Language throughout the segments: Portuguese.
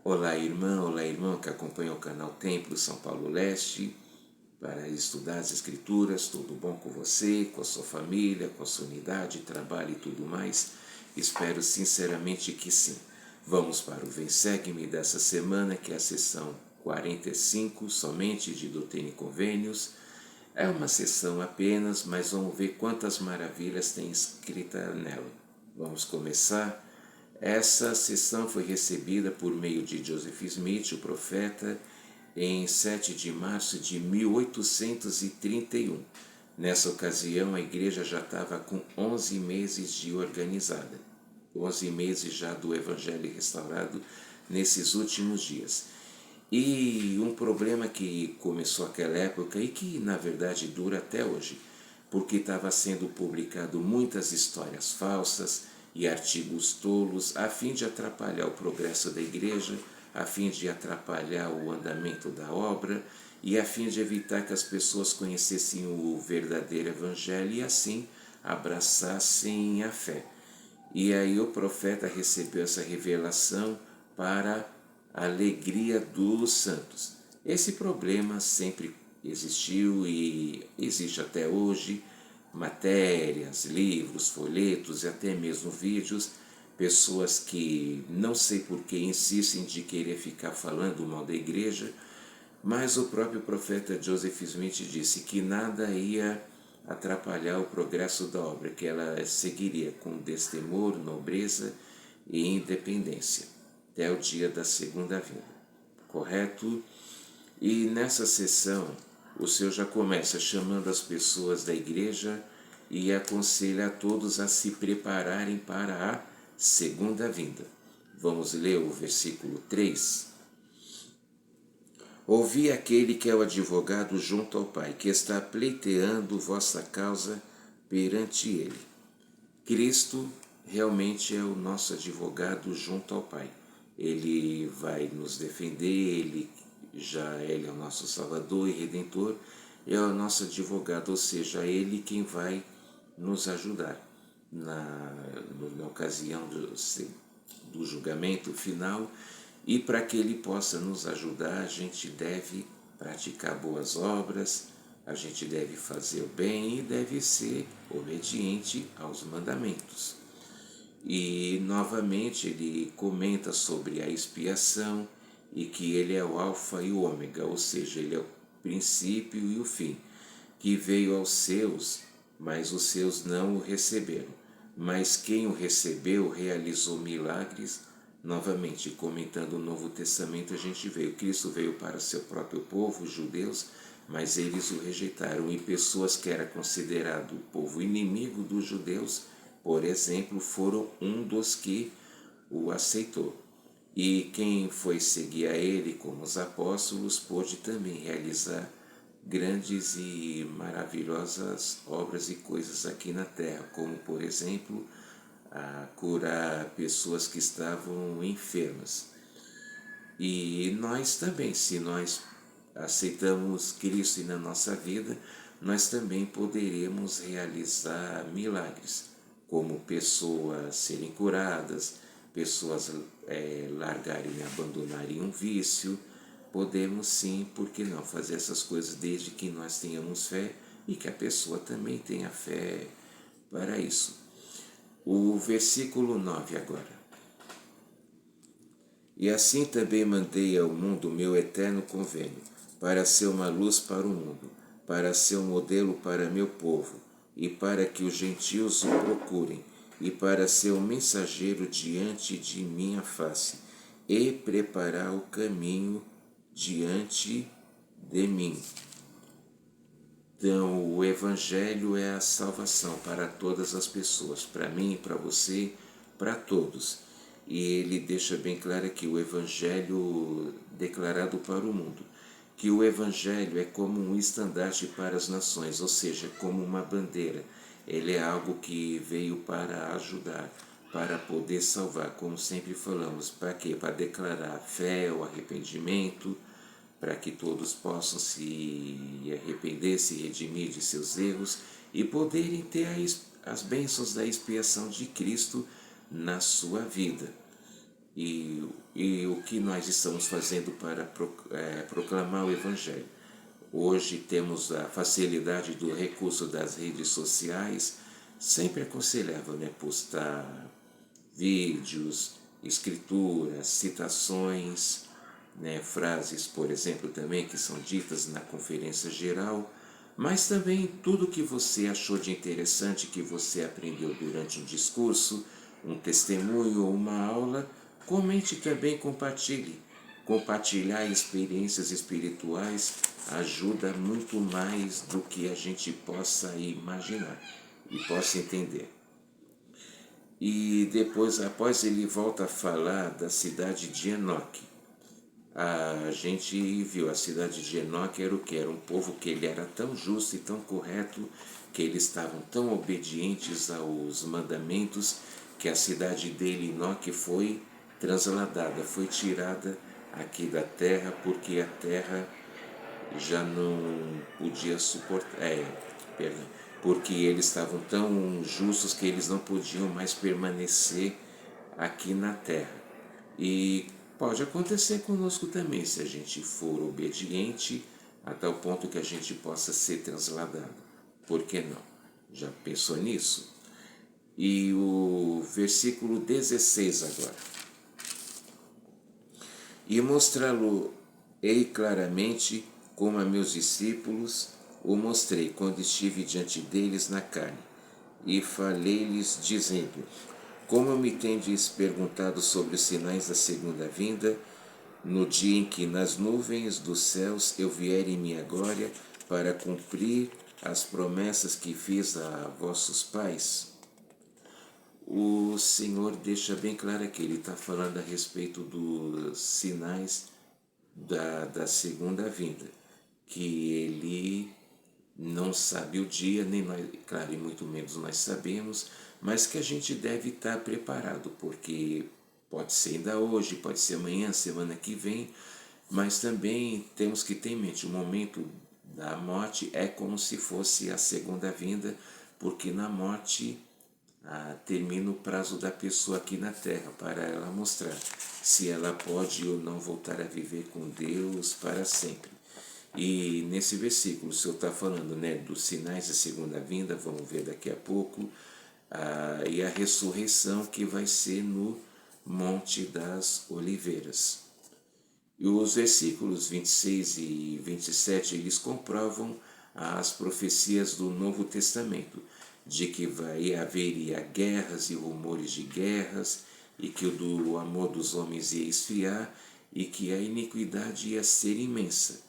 Olá olá irmão que acompanha o canal Templo São Paulo Leste para estudar as Escrituras. Tudo bom com você, com a sua família, com a sua unidade, trabalho e tudo mais? Espero sinceramente que sim. Vamos para o Vem Segue-me dessa semana, que é a sessão 45, somente de Doutrina e Convênios. É uma sessão apenas, mas vamos ver quantas maravilhas tem escrita nela. Vamos começar. Essa sessão foi recebida por meio de Joseph Smith, o profeta, em 7 de março de 1831. Nessa ocasião, a igreja já estava com 11 meses de organizada, 11 meses já do Evangelho restaurado nesses últimos dias. E um problema que começou naquela época e que, na verdade, dura até hoje, porque estava sendo publicado muitas histórias falsas e artigos tolos a fim de atrapalhar o progresso da igreja, a fim de atrapalhar o andamento da obra e a fim de evitar que as pessoas conhecessem o verdadeiro evangelho e assim abraçassem a fé. E aí o profeta recebeu essa revelação para a alegria dos santos. Esse problema sempre existiu e existe até hoje. Matérias, livros, folhetos e até mesmo vídeos, pessoas que não sei por que insistem de querer ficar falando mal da igreja, mas o próprio profeta Joseph Smith disse que nada ia atrapalhar o progresso da obra, que ela seguiria com destemor, nobreza e independência até o dia da segunda vinda. Correto? E nessa sessão, o Senhor já começa chamando as pessoas da igreja e aconselha a todos a se prepararem para a segunda vinda. Vamos ler o versículo 3. Ouvi aquele que é o advogado junto ao Pai, que está pleiteando vossa causa perante ele. Cristo realmente é o nosso advogado junto ao Pai. Ele vai nos defender, ele é o nosso Salvador e Redentor, é o nosso advogado, ou seja, ele quem vai nos ajudar na ocasião do julgamento final. E para que ele possa nos ajudar, a gente deve praticar boas obras, a gente deve fazer o bem e deve ser obediente aos mandamentos. E novamente ele comenta sobre a expiação e que ele é o alfa e o ômega, ou seja, ele é o princípio e o fim, que veio aos seus, mas os seus não o receberam. Mas quem o recebeu realizou milagres. Novamente, comentando o Novo Testamento, a gente vê, Cristo veio para o seu próprio povo, os judeus, mas eles o rejeitaram. E pessoas que eram considerado o povo inimigo dos judeus, por exemplo, foram um dos que o aceitou. E quem foi seguir a ele, como os apóstolos, pôde também realizar grandes e maravilhosas obras e coisas aqui na terra, como, por exemplo, a curar pessoas que estavam enfermas. E nós também, se nós aceitamos Cristo na nossa vida, nós também poderemos realizar milagres, como pessoas serem curadas, pessoas largarem e abandonarem um vício. Podemos sim, por que não, fazer essas coisas desde que nós tenhamos fé e que a pessoa também tenha fé para isso. O versículo 9 agora. E assim também mandei ao mundo o meu eterno convênio, para ser uma luz para o mundo, para ser um modelo para meu povo, e para que os gentios o procurem, e para ser um mensageiro diante de minha face, e preparar o caminho diante de mim. Então, o Evangelho é a salvação para todas as pessoas, para mim, para você, para todos. E ele deixa bem claro aqui o Evangelho declarado para o mundo, que o Evangelho é como um estandarte para as nações, ou seja, como uma bandeira. Ele é algo que veio para ajudar, para poder salvar, como sempre falamos. Para quê? Para declarar a fé, o arrependimento, para que todos possam se arrepender, se redimir de seus erros e poderem ter as bênçãos da expiação de Cristo na sua vida. e o que nós estamos fazendo para proclamar o Evangelho. Hoje temos a facilidade do recurso das redes sociais, sempre aconselhável, né? Postar vídeos, escrituras, citações, né? Frases, por exemplo, também que são ditas na conferência geral, mas também tudo que você achou de interessante, que você aprendeu durante um discurso, um testemunho ou uma aula, comente também, compartilhe. Compartilhar experiências espirituais ajuda muito mais do que a gente possa imaginar e possa entender. E depois, após ele volta a falar da cidade de Enoque. A gente viu a cidade de Enoque era o que? Era um povo que ele era tão justo e tão correto, que eles estavam tão obedientes aos mandamentos, que a cidade dele, Enoque, foi transladada, foi tirada aqui da terra, porque a terra já não podia suportar, perdão, porque eles estavam tão justos que eles não podiam mais permanecer aqui na terra. E pode acontecer conosco também, se a gente for obediente a tal ponto que a gente possa ser transladado. Por que não? Já pensou nisso? E o versículo 16 agora. E mostrá-lo-ei claramente como a meus discípulos o mostrei quando estive diante deles na carne. E falei-lhes dizendo: como me tendes perguntado sobre os sinais da segunda vinda, no dia em que nas nuvens dos céus eu vier em minha glória para cumprir as promessas que fiz a vossos pais? O Senhor deixa bem claro que ele está falando a respeito dos sinais da segunda vinda, que ele não sabe o dia, nem nós, claro, e muito menos nós sabemos, mas que a gente deve estar preparado, porque pode ser ainda hoje, pode ser amanhã, semana que vem, mas também temos que ter em mente o momento da morte é como se fosse a segunda vinda, porque na morte termina o prazo da pessoa aqui na Terra, para ela mostrar se ela pode ou não voltar a viver com Deus para sempre. E nesse versículo o Senhor está falando, né, dos sinais da segunda vinda, vamos ver daqui a pouco, e a ressurreição que vai ser no Monte das Oliveiras. E os versículos 26 e 27, eles comprovam as profecias do Novo Testamento, de que haveria guerras e rumores de guerras, e que o amor dos homens ia esfriar, e que a iniquidade ia ser imensa.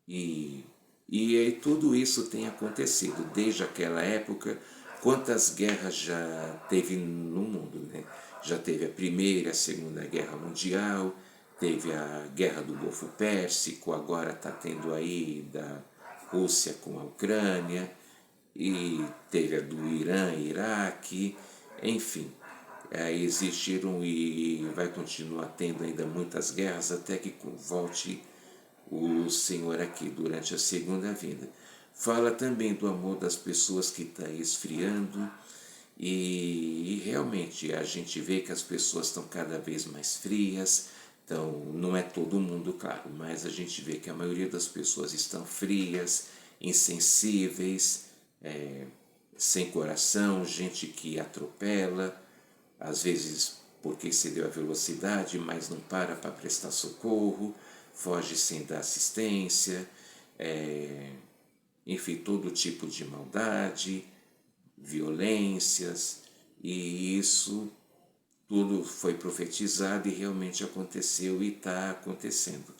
E tudo isso tem acontecido desde aquela época. Quantas guerras já teve no mundo, né? Já teve a Primeira, a Segunda Guerra Mundial, teve a Guerra do Golfo Pérsico, agora está tendo aí da Rússia com a Ucrânia, e teve a do Irã, Iraque, enfim. Existiram e vai continuar tendo ainda muitas guerras até que volte o Senhor aqui durante a segunda vinda. Fala também do amor das pessoas que está esfriando, e realmente a gente vê que as pessoas estão cada vez mais frias. Então, não é todo mundo, claro, mas a gente vê que a maioria das pessoas estão frias, insensíveis, sem coração, gente que atropela, às vezes porque excedeu a velocidade, mas não para prestar socorro, foge sem dar assistência, enfim, todo tipo de maldade, violências, e isso tudo foi profetizado e realmente aconteceu e está acontecendo.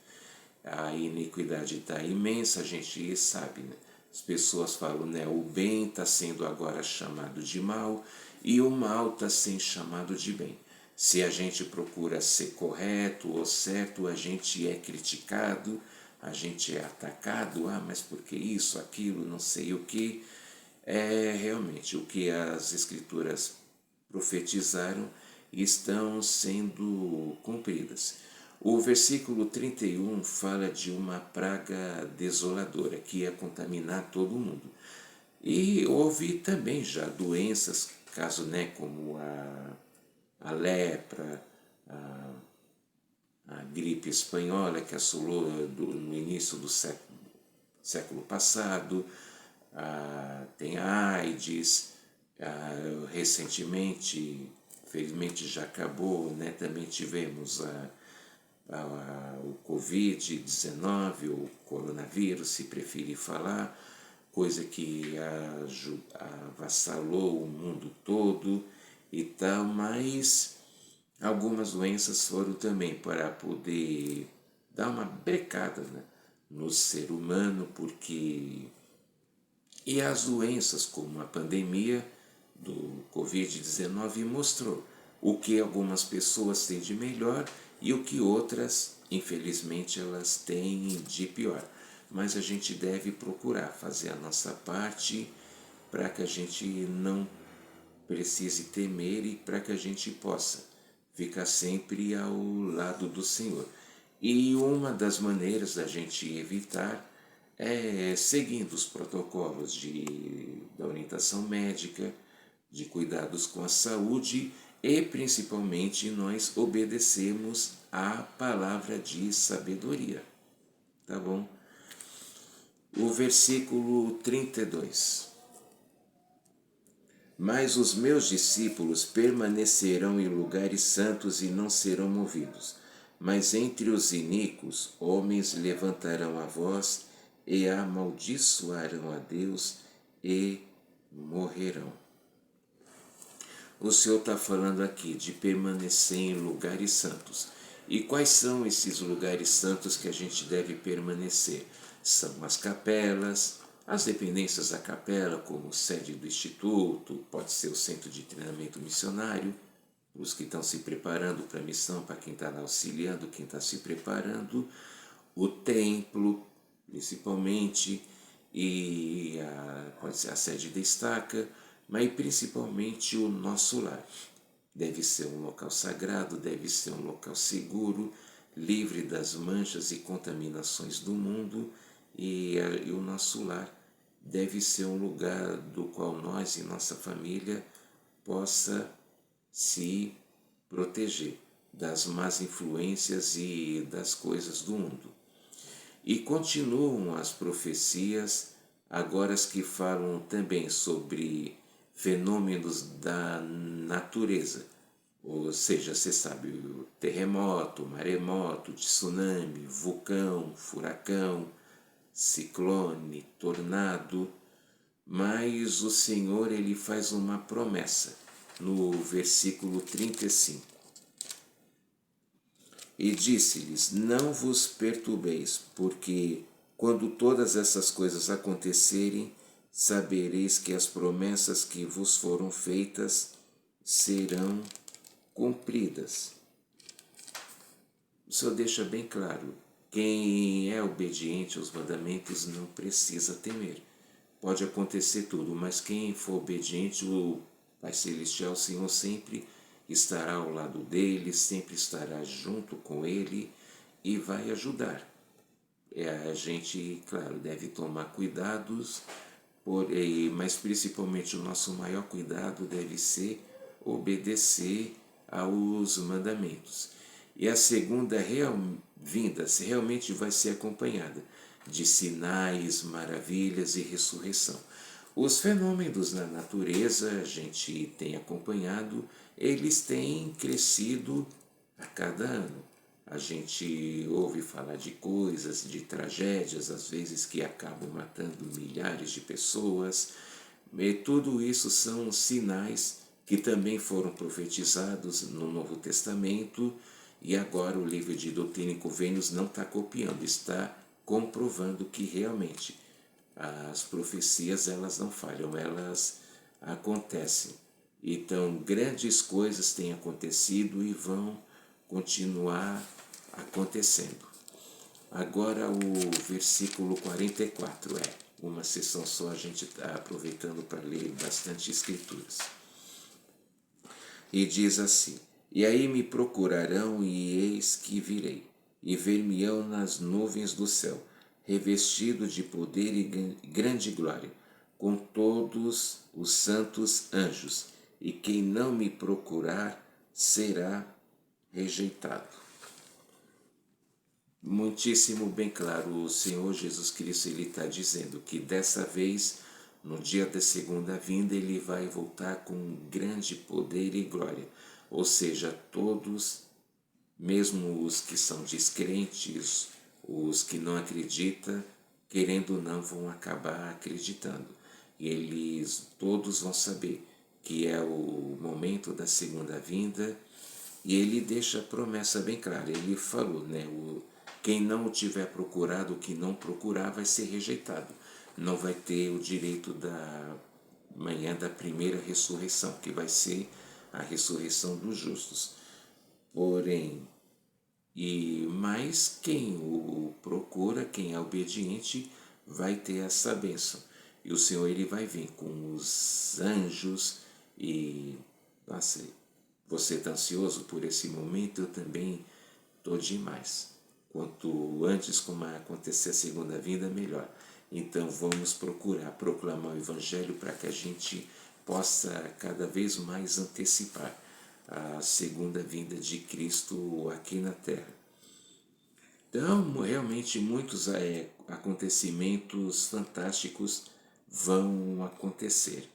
A iniquidade está imensa, a gente sabe, né? As pessoas falam, né? O bem está sendo agora chamado de mal e o mal está sendo chamado de bem. Se a gente procura ser correto ou certo, a gente é criticado, a gente é atacado, mas por que isso, aquilo, não sei o que. É realmente o que as escrituras profetizaram estão sendo cumpridas. O versículo 31 fala de uma praga desoladora que ia contaminar todo mundo. E houve também já doenças, caso, né, como a lepra, a gripe espanhola que assolou no início do século passado, tem a AIDS, recentemente, felizmente já acabou, né? Também tivemos o Covid-19, o coronavírus, se preferir falar, coisa que avassalou o mundo todo e tal, mas algumas doenças foram também para poder dar uma brecada, né, no ser humano, porque e as doenças como a pandemia do Covid-19 mostrou o que algumas pessoas têm de melhor e o que outras, infelizmente, elas têm de pior. Mas a gente deve procurar fazer a nossa parte para que a gente não precise temer e para que a gente possa ficar sempre ao lado do Senhor. E uma das maneiras da gente evitar é seguindo os protocolos da orientação médica, de cuidados com a saúde e principalmente nós obedecemos à palavra de sabedoria. Tá bom? O versículo 32. Mas os meus discípulos permanecerão em lugares santos e não serão movidos. Mas entre os iníquos, homens levantarão a voz e amaldiçoarão a Deus e morrerão. O Senhor está falando aqui de permanecer em lugares santos. E quais são esses lugares santos que a gente deve permanecer? São as capelas, as dependências da capela, como sede do instituto, pode ser o centro de treinamento missionário, os que estão se preparando para a missão, para quem está auxiliando, quem está se preparando, o templo, principalmente, e pode ser a sede da estaca, mas principalmente o nosso lar. Deve ser um local sagrado, deve ser um local seguro, livre das manchas e contaminações do mundo, e o nosso lar deve ser um lugar do qual nós e nossa família possa se proteger das más influências e das coisas do mundo. E continuam as profecias, agora as que falam também sobre fenômenos da natureza, ou seja, você sabe, o terremoto, maremoto, tsunami, vulcão, furacão, ciclone, tornado, mas o Senhor ele faz uma promessa no versículo 35. E disse-lhes: não vos perturbeis, porque quando todas essas coisas acontecerem, sabereis que as promessas que vos foram feitas serão cumpridas. O Senhor deixa bem claro, quem é obediente aos mandamentos não precisa temer. Pode acontecer tudo, mas quem for obediente, o Pai Celestial, o Senhor, sempre estará ao lado dele, sempre estará junto com ele e vai ajudar. A gente, claro, deve tomar cuidados, mas principalmente o nosso maior cuidado deve ser obedecer aos mandamentos. E a segunda vinda realmente vai ser acompanhada de sinais, maravilhas e ressurreição. Os fenômenos na natureza, a gente tem acompanhado, eles têm crescido a cada ano. A gente ouve falar de coisas, de tragédias, às vezes que acabam matando milhares de pessoas. E tudo isso são sinais que também foram profetizados no Novo Testamento, e agora o livro de Doutrina e Convênios não está copiando, está comprovando que realmente as profecias elas não falham, elas acontecem. Então grandes coisas têm acontecido e vão continuar acontecendo. Agora o versículo 44 uma sessão só, a gente está aproveitando para ler bastante escrituras. E diz assim: e aí me procurarão e eis que virei, e ver-me-ão nas nuvens do céu, revestido de poder e grande glória, com todos os santos anjos, e quem não me procurar será rejeitado. Muitíssimo bem claro, o Senhor Jesus Cristo ele está dizendo que dessa vez, no dia da segunda vinda, ele vai voltar com grande poder e glória. Ou seja, todos, mesmo os que são descrentes, os que não acreditam, querendo ou não, vão acabar acreditando. E eles todos vão saber que é o momento da segunda vinda. E ele deixa a promessa bem clara. Ele falou, né? Quem não o tiver procurado, o que não procurar, vai ser rejeitado. Não vai ter o direito da manhã da primeira ressurreição, que vai ser a ressurreição dos justos. Porém, mas quem o procura, quem é obediente, vai ter essa bênção. E o Senhor ele vai vir com os anjos e nossa, você está ansioso por esse momento? Eu também estou demais. Quanto antes como acontecer a segunda vinda, melhor. Então vamos procurar proclamar o Evangelho para que a gente possa cada vez mais antecipar a segunda vinda de Cristo aqui na Terra. Então, realmente, muitos acontecimentos fantásticos vão acontecer.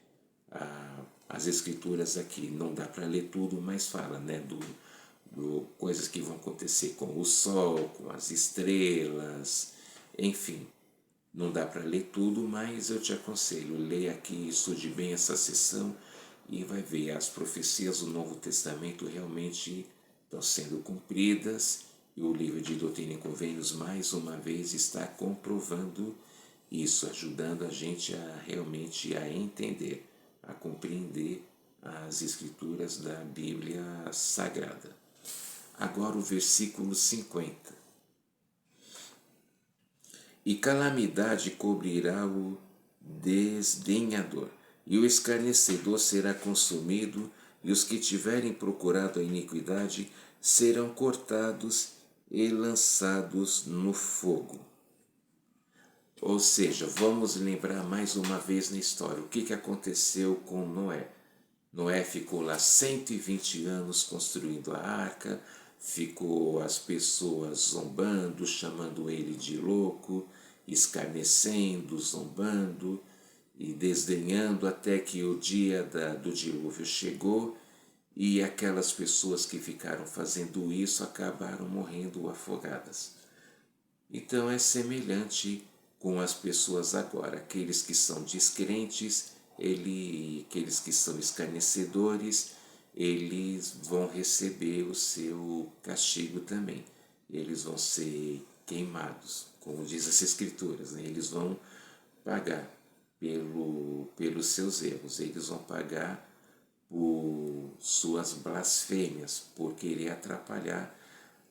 As escrituras aqui não dá para ler tudo, mas fala, né, do coisas que vão acontecer com o sol, com as estrelas, enfim. Não dá para ler tudo, mas eu te aconselho, leia aqui, estude bem essa sessão e vai ver, as profecias do Novo Testamento realmente estão sendo cumpridas e o livro de Doutrina e Convênios mais uma vez está comprovando isso, ajudando a gente a realmente a entender, a compreender as escrituras da Bíblia Sagrada. Agora o versículo 50. E calamidade cobrirá o desdenhador, e o escarnecedor será consumido, e os que tiverem procurado a iniquidade serão cortados e lançados no fogo. Ou seja, vamos lembrar mais uma vez na história o que aconteceu com Noé. Noé ficou lá 120 anos construindo a arca, ficou as pessoas zombando, chamando ele de louco, escarnecendo, zombando e desdenhando, até que o dia do dilúvio chegou e aquelas pessoas que ficaram fazendo isso acabaram morrendo afogadas. Então é semelhante com as pessoas agora, aqueles que são descrentes, aqueles que são escarnecedores, eles vão receber o seu castigo também. Eles vão ser queimados, como diz as Escrituras, né? Eles vão pagar pelos seus erros, eles vão pagar por suas blasfêmias, por querer atrapalhar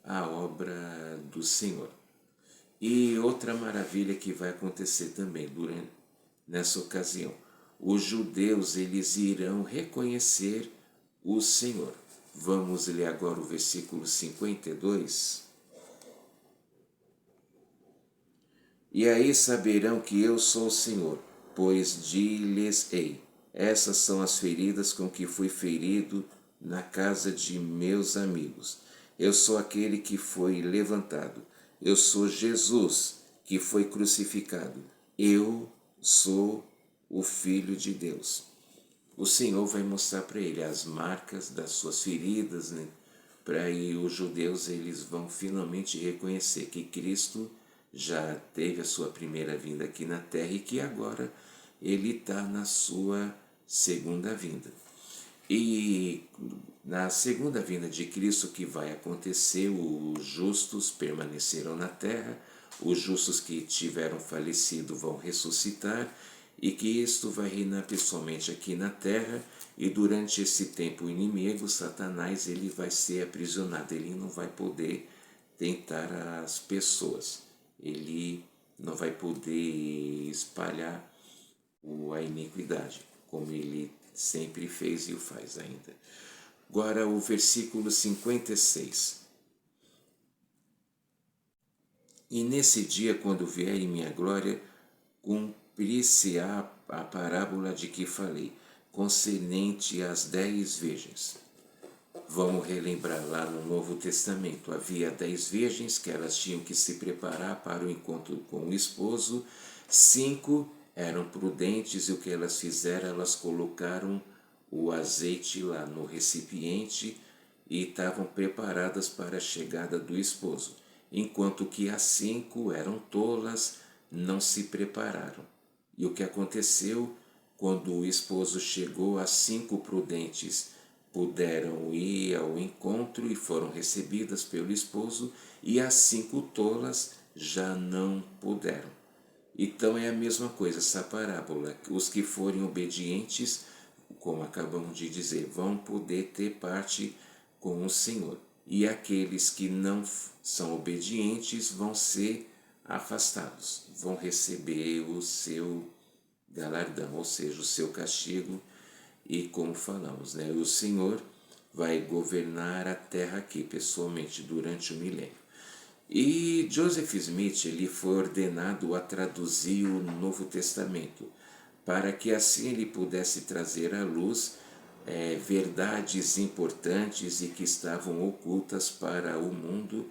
a obra do Senhor. E outra maravilha que vai acontecer também nessa ocasião, os judeus eles irão reconhecer o Senhor. Vamos ler agora o versículo 52. E aí saberão que eu sou o Senhor, pois dir-lhes-ei, essas são as feridas com que fui ferido na casa de meus amigos. Eu sou aquele que foi levantado. Eu sou Jesus, que foi crucificado. Eu sou o Filho de Deus. O Senhor vai mostrar para ele as marcas das suas feridas, né? Para aí os judeus eles vão finalmente reconhecer que Cristo já teve a sua primeira vinda aqui na terra e que agora ele está na sua segunda vinda. E na segunda vinda de Cristo que vai acontecer, os justos permanecerão na terra, os justos que tiveram falecido vão ressuscitar e que isto vai reinar pessoalmente aqui na terra, e durante esse tempo o inimigo, Satanás, ele vai ser aprisionado, ele não vai poder tentar as pessoas, ele não vai poder espalhar a iniquidade, como ele sempre fez e o faz ainda. Agora o versículo 56. E nesse dia, quando vier em minha glória, cumprir-se-á a parábola de que falei, concernente às 10 virgens. Vamos relembrar lá no Novo Testamento, havia 10 virgens que elas tinham que se preparar para o encontro com o esposo, 5 eram prudentes e o que elas fizeram, elas colocaram o azeite lá no recipiente e estavam preparadas para a chegada do esposo, enquanto que as 5 eram tolas, não se prepararam. E o que aconteceu? Quando o esposo chegou, as 5 prudentes puderam ir ao encontro e foram recebidas pelo esposo, e as 5 tolas já não puderam. Então é a mesma coisa essa parábola. Os que forem obedientes, como acabamos de dizer, vão poder ter parte com o Senhor. E aqueles que não são obedientes vão ser afastados, vão receber o seu galardão, ou seja, o seu castigo. E como falamos, né, o Senhor vai governar a terra aqui pessoalmente durante o milênio. E Joseph Smith ele foi ordenado a traduzir o Novo Testamento, para que assim ele pudesse trazer à luz verdades importantes e que estavam ocultas para o mundo.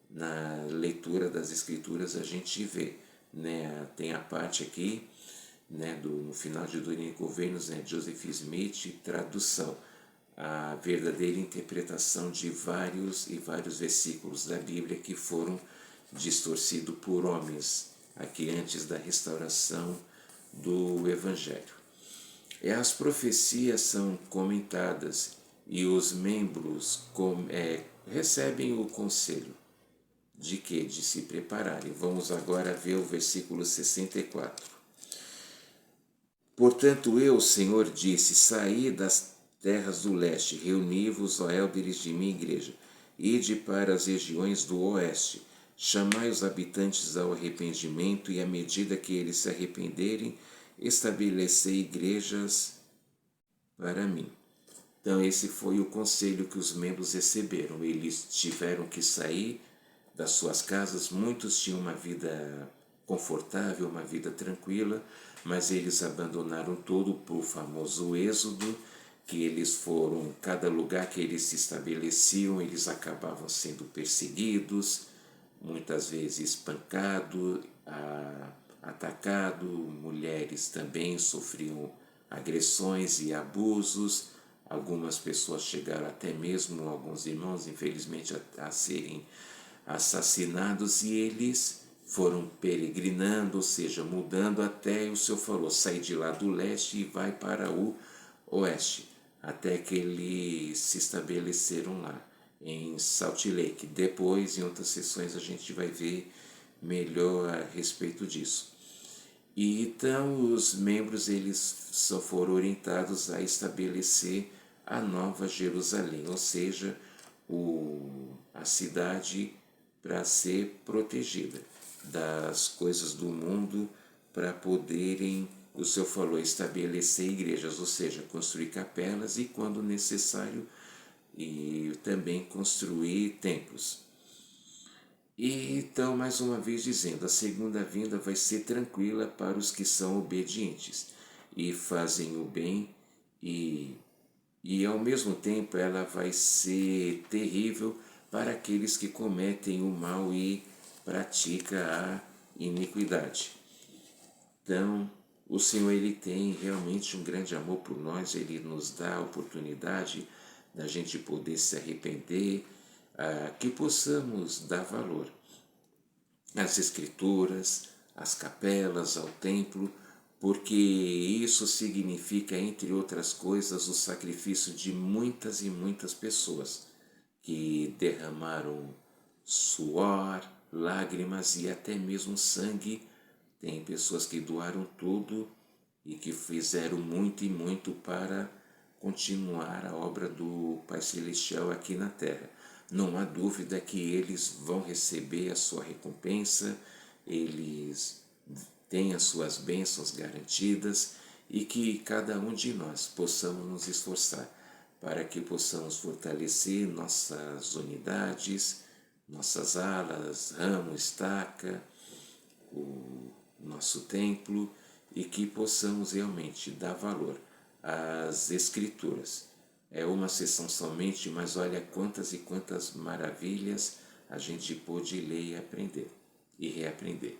Na leitura das Escrituras a gente vê, né, tem a parte aqui, né, no final de Dominico Vênus, né, Joseph Smith, tradução, a verdadeira interpretação de vários e vários versículos da Bíblia que foram distorcidos por homens aqui antes da restauração do Evangelho. As profecias são comentadas e os membros recebem o conselho de que? De se prepararem. Vamos agora ver o versículo 64. Portanto eu, Senhor, disse, saí das terras do leste, reuni-vos, ó élderes de minha igreja, ide para as regiões do oeste, chamai os habitantes ao arrependimento, e à medida que eles se arrependerem, estabelecei igrejas para mim. Então esse foi o conselho que os membros receberam. Eles tiveram que sair das suas casas, muitos tinham uma vida confortável, uma vida tranquila, mas eles abandonaram tudo por famoso êxodo, que eles foram, cada lugar que eles se estabeleciam, eles acabavam sendo perseguidos, muitas vezes espancados, atacados, mulheres também sofriam agressões e abusos, algumas pessoas chegaram até mesmo, alguns irmãos, infelizmente, a serem assassinados, e eles foram peregrinando, ou seja, mudando até o Senhor falou, sai de lá do leste e vai para o oeste, até que eles se estabeleceram lá em Salt Lake. Depois, em outras sessões, a gente vai ver melhor a respeito disso. E então os membros eles só foram orientados a estabelecer a Nova Jerusalém, ou seja, a cidade para ser protegida das coisas do mundo, para poderem, o Senhor falou, estabelecer igrejas, ou seja, construir capelas e, quando necessário, e também construir templos. E então, mais uma vez dizendo, a segunda vinda vai ser tranquila para os que são obedientes e fazem o bem, e ao mesmo tempo ela vai ser terrível para aqueles que cometem o mal e praticam a iniquidade. Então, o Senhor ele tem realmente um grande amor por nós, ele nos dá a oportunidade da gente poder se arrepender, que possamos dar valor às Escrituras, às capelas, ao templo, porque isso significa, entre outras coisas, o sacrifício de muitas e muitas pessoas que derramaram suor, lágrimas e até mesmo sangue. Tem pessoas que doaram tudo e que fizeram muito e muito para continuar a obra do Pai Celestial aqui na Terra. Não há dúvida que eles vão receber a sua recompensa, eles têm as suas bênçãos garantidas, e que cada um de nós possamos nos esforçar para que possamos fortalecer nossas unidades, nossas alas, ramo, estaca, o nosso templo, e que possamos realmente dar valor às Escrituras, É uma sessão somente, mas olha quantas e quantas maravilhas a gente pôde ler e aprender e reaprender.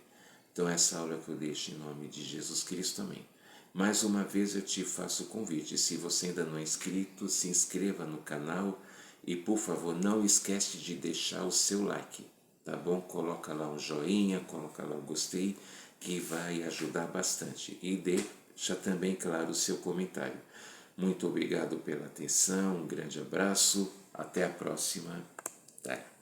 Então essa aula que eu deixo em nome de Jesus Cristo, amém. Mais uma vez eu te faço o convite, se você ainda não é inscrito, se inscreva no canal e por favor não esquece de deixar o seu like, tá bom? Coloca lá um joinha, coloca lá um gostei, que vai ajudar bastante. E deixa também, claro, o seu comentário. Muito obrigado pela atenção, um grande abraço, até a próxima. Tá.